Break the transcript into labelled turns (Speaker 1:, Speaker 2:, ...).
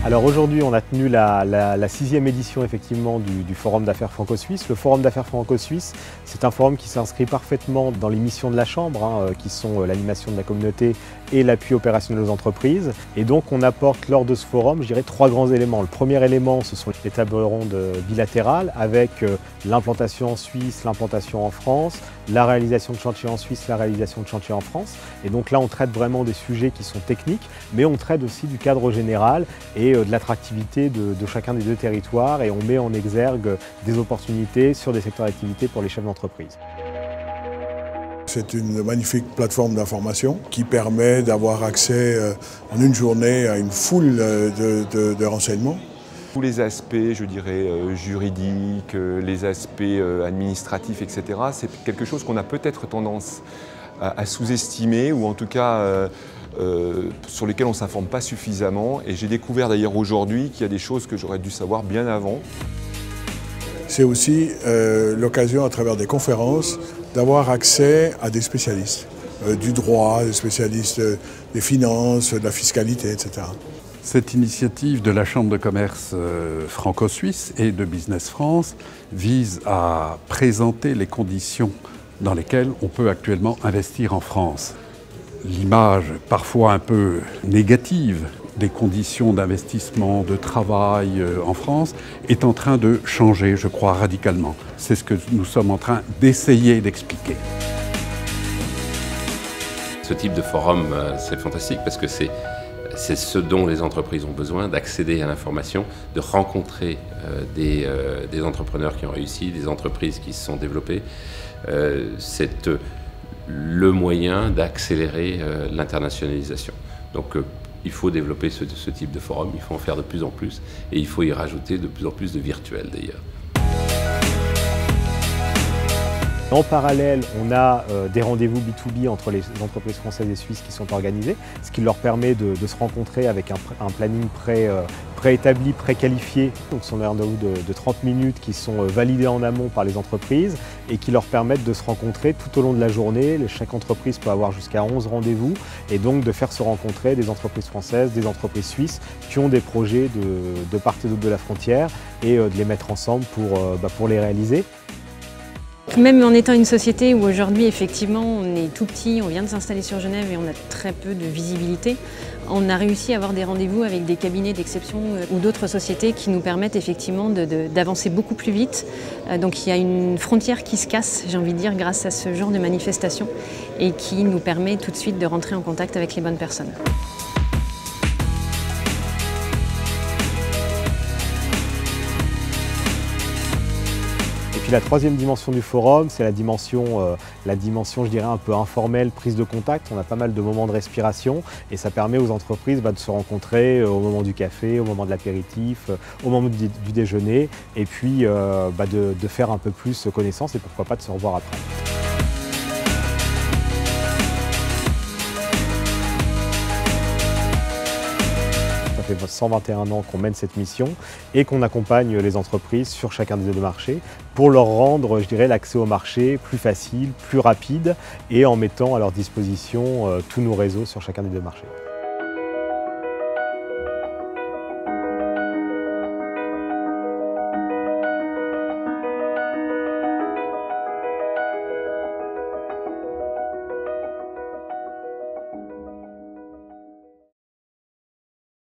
Speaker 1: Alors aujourd'hui, on a tenu la 6e édition effectivement du Forum d'affaires franco-suisse. Le Forum d'affaires franco-suisse, c'est un forum qui s'inscrit parfaitement dans les missions de la Chambre, qui sont l'animation de la communauté et l'appui opérationnel aux entreprises. Et donc on apporte lors de ce forum, je dirais, 3 grands éléments. Le premier élément, ce sont les tables rondes bilatérales avec l'implantation en Suisse, l'implantation en France, la réalisation de chantiers en Suisse, la réalisation de chantiers en France. Et donc là, on traite vraiment des sujets qui sont techniques, mais on traite aussi du cadre général et de l'attractivité de chacun des deux territoires, et on met en exergue des opportunités sur des secteurs d'activité pour les chefs d'entreprise.
Speaker 2: C'est une magnifique plateforme d'information qui permet d'avoir accès en une journée à une foule de renseignements.
Speaker 3: Tous les aspects, je dirais, juridiques, les aspects administratifs, etc., c'est quelque chose qu'on a peut-être tendance à sous-estimer, ou en tout cas sur lesquels on ne s'informe pas suffisamment. Et j'ai découvert d'ailleurs aujourd'hui qu'il y a des choses que j'aurais dû savoir bien avant.
Speaker 2: C'est aussi l'occasion, à travers des conférences, d'avoir accès à des spécialistes du droit, des spécialistes des finances, de la fiscalité, etc.
Speaker 4: Cette initiative de la Chambre de commerce franco-suisse et de Business France vise à présenter les conditions dans lesquelles on peut actuellement investir en France. L'image parfois un peu négative des conditions d'investissement, de travail en France est en train de changer, je crois, radicalement. C'est ce que nous sommes en train d'essayer d'expliquer.
Speaker 5: Ce type de forum, c'est fantastique parce que c'est ce dont les entreprises ont besoin, d'accéder à l'information, de rencontrer des entrepreneurs qui ont réussi, des entreprises qui se sont développées. C'est le moyen d'accélérer l'internationalisation. Donc il faut développer ce type de forum, il faut en faire de plus en plus, et il faut y rajouter de plus en plus de virtuel d'ailleurs.
Speaker 1: En parallèle, on a des rendez-vous B2B entre les entreprises françaises et suisses qui sont organisés, ce qui leur permet de se rencontrer avec un planning préétabli, préqualifié. Donc ce sont des rendez-vous de 30 minutes qui sont validés en amont par les entreprises et qui leur permettent de se rencontrer tout au long de la journée. Chaque entreprise peut avoir jusqu'à 11 rendez-vous, et donc de faire se rencontrer des entreprises françaises, des entreprises suisses qui ont des projets de part et d'autre de la frontière, et de les mettre ensemble pour les réaliser.
Speaker 6: Même en étant une société où aujourd'hui effectivement on est tout petit, on vient de s'installer sur Genève et on a très peu de visibilité, on a réussi à avoir des rendez-vous avec des cabinets d'exception ou d'autres sociétés qui nous permettent effectivement d'avancer beaucoup plus vite. Donc il y a une frontière qui se casse, j'ai envie de dire, grâce à ce genre de manifestation, et qui nous permet tout de suite de rentrer en contact avec les bonnes personnes.
Speaker 1: Et puis la troisième dimension du forum, c'est la dimension, je dirais, un peu informelle, prise de contact. On a pas mal de moments de respiration, et ça permet aux entreprises de se rencontrer au moment du café, au moment de l'apéritif, au moment du déjeuner, et puis de faire un peu plus connaissance, et pourquoi pas de se revoir après. Ça fait 121 ans qu'on mène cette mission et qu'on accompagne les entreprises sur chacun des deux marchés pour leur rendre, je dirais, l'accès au marché plus facile, plus rapide, et en mettant à leur disposition tous nos réseaux sur chacun des deux marchés.